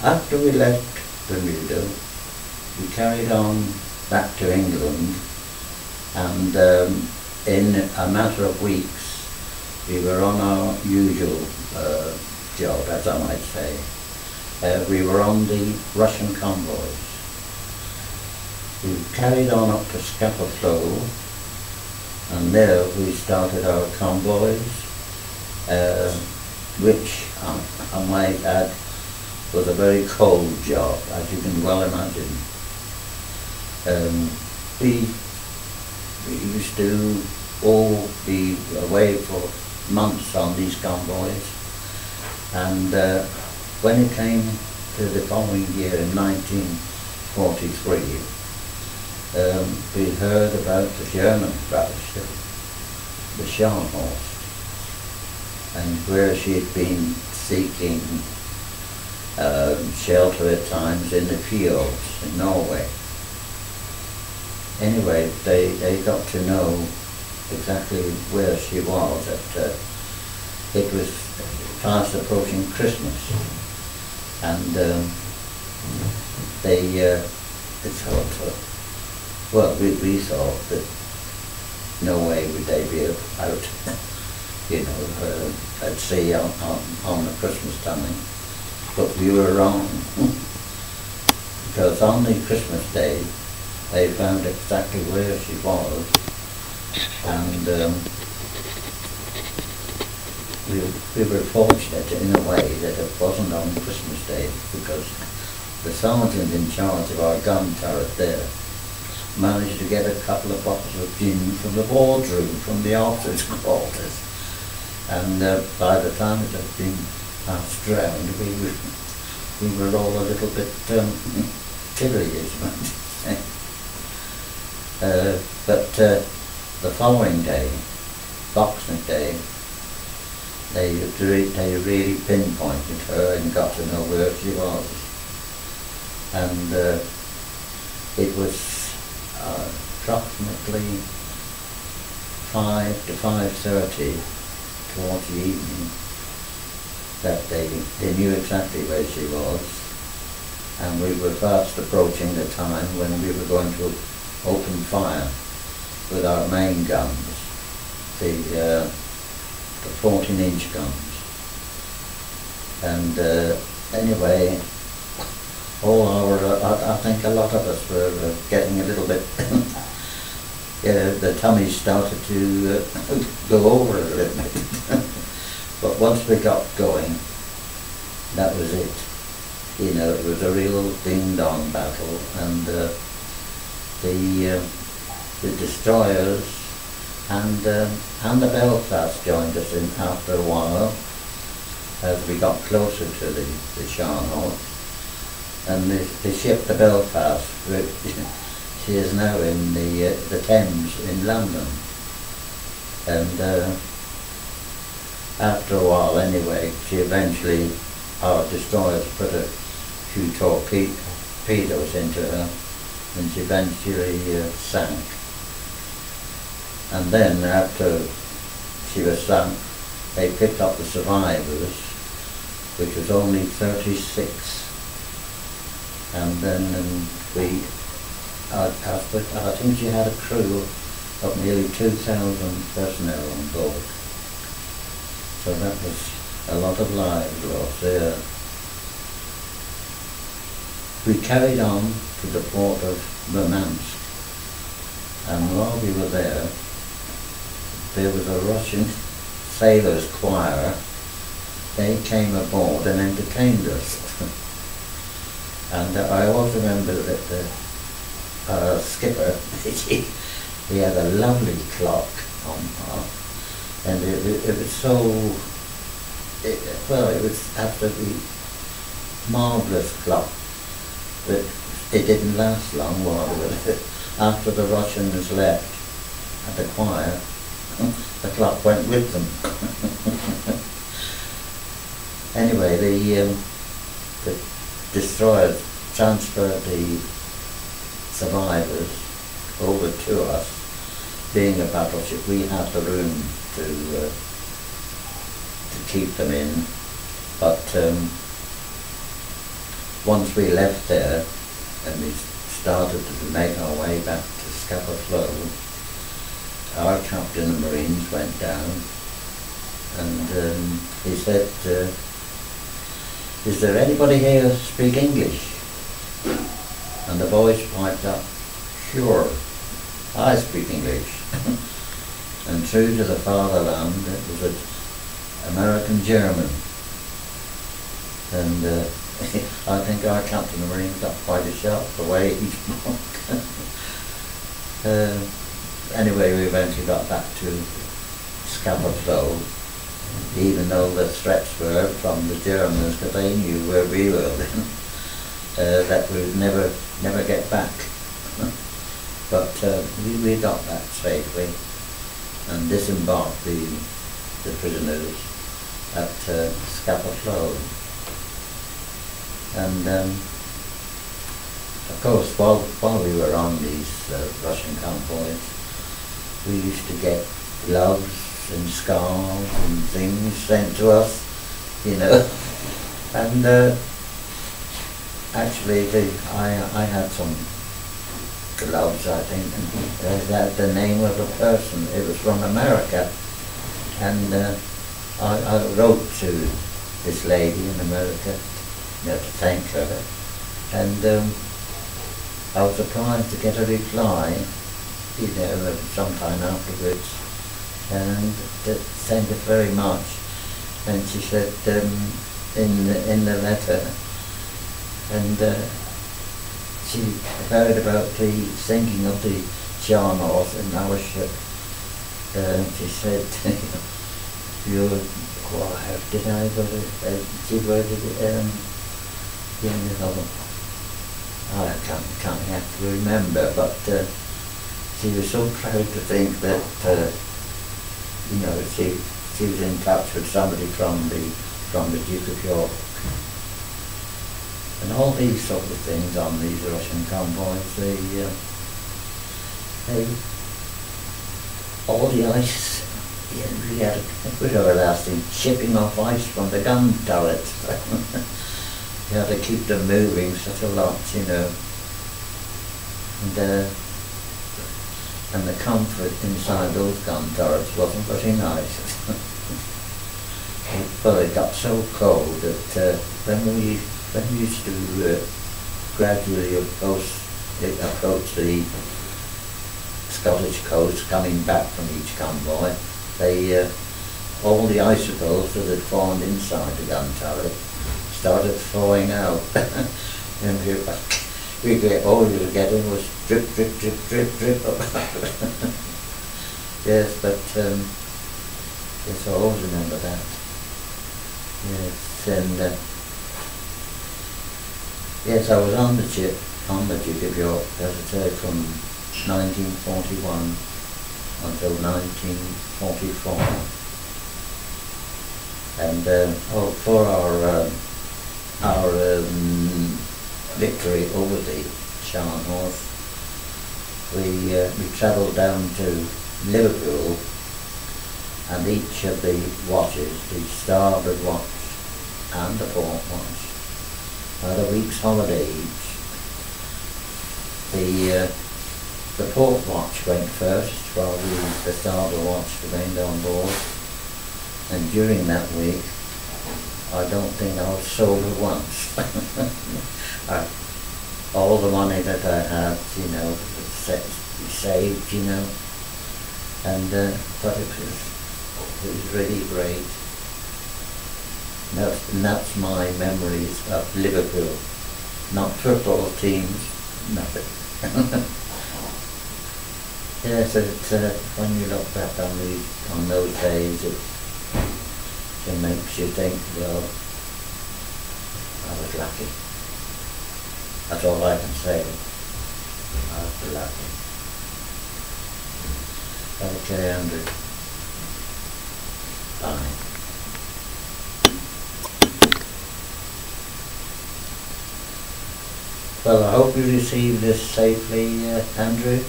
After we left Bermuda, we carried on back to England, and in a matter of weeks we were on our usual job, as I might say. We were on the Russian convoys. We carried on up to Scapa Flow, and there we started our convoys, which I might add was a very cold job, as you can well imagine. We used to all be away for months on these convoys, and when it came to the following year in 1943, we heard about the German battleship, the Scharnhorst, and where she had been seeking shelter at times in the fields in Norway. Anyway, they got to know exactly where she was. It was fast approaching Christmas, and they thought, well, we thought that no way would they be out, you know, at sea on the Christmas time. But we were wrong, because on the Christmas day they found exactly where she was, and we were fortunate in a way that it wasn't on Christmas Day, because the sergeant in charge of our gun turret there managed to get a couple of bottles of gin from the wardroom, from the officers' quarters, and by the time it had been passed round, we were all a little bit chilly, as you might say. But the following day, Boxing Day, they really pinpointed her and got to know where she was, and it was approximately 5 to 5:30 towards the evening that they knew exactly where she was, and we were fast approaching the time when we were going to open fire with our main guns, the 14-inch guns. And anyway, I think a lot of us were getting a little bit, the tummies started to go over a little bit. But once we got going, that was it. You know, it was a real ding-dong battle, and the destroyers and the Belfast joined us in after a while as we got closer to the Scharnhorst. And the ship, the Belfast, she is now in the Thames in London, and after a while anyway, she eventually, our destroyers put a few torpedoes into her, and she eventually sank. And then after she was sunk, they picked up the survivors, which was only 36. And then I think she had a crew of nearly 2,000 personnel on board. So that was a lot of lives lost there. We carried on to the port of Murmansk, and while we were there was a Russian sailors' choir. They came aboard and entertained us. And I always remember that the skipper, he had a lovely clock on, and it was so, well, it was absolutely marvellous clock, but it didn't last long while we were there. After the Russians left at the choir, the clock went with them. Anyway, the destroyers transferred the survivors over to us. Being a battleship, we had the room to keep them in, but once we left there and we started to make our way back to Scapa Flow, our captain of Marines went down and he said, is there anybody here who speak English? And the boys piped up, sure, I speak English. And true to the fatherland, it was an American German. And I think our captain of Marines got quite a shock the way he spoke. Anyway, we eventually got back to Scapa Flow, even though the threats were from the Germans, because they knew where we were then, that we would never get back. But we got back safely and disembarked the prisoners at Scapa Flow. And of course, while we were on these Russian convoys, we used to get gloves and scarves and things sent to us, you know. And actually, I had some gloves, I think, and that the name of a person. It was from America, and I wrote to this lady in America, you know, to thank her, and I was surprised to get a reply, you know, sometime afterwards, and thank her very much. And she said in the letter, and she heard about the sinking of the Scharnhorst in our ship. She said, "You're quiet. Did I go to? She worded you know, I can't actually remember, but she was so proud to think that you know, she was in touch with somebody from the Duke of York." And all these sort of things on these Russian convoys, all the ice, we had everlasting chipping off ice from the gun turrets. You had to keep them moving such a lot, you know. And the comfort inside those gun turrets wasn't very nice. Well, it got so cold that when we used to gradually approach the Scottish coast, coming back from each convoy, all the icicles that had formed inside the gun turret started thawing out. And all we were getting was drip, drip, drip, drip, drip. Yes, but yes, I always remember that. Yes, and yes, I was on the ship, on the Duke of York, as I say, from 1941 until 1944. And for our victory over the Scharnhorst, we travelled down to Liverpool, and each of the watches, the starboard watch and the port watch, had a week's holiday each. The port watch went first while the starboard watch remained on board, and during that week I don't think I was sober once. All the money that I had, you know, saved, you know, and but it was really great. And that's my memories of Liverpool. Not football teams, nothing. Yes, when you look back on those days, it makes you think, well, I was lucky. That's all I can say. I was lucky. Okay, Andrew. Bye. Well, I hope you received this safely, Andrew.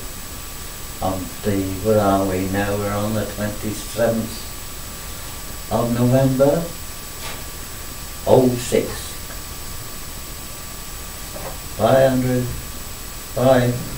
Where are we now? We're on the 27th of November, 06. Bye, Andrew. Bye.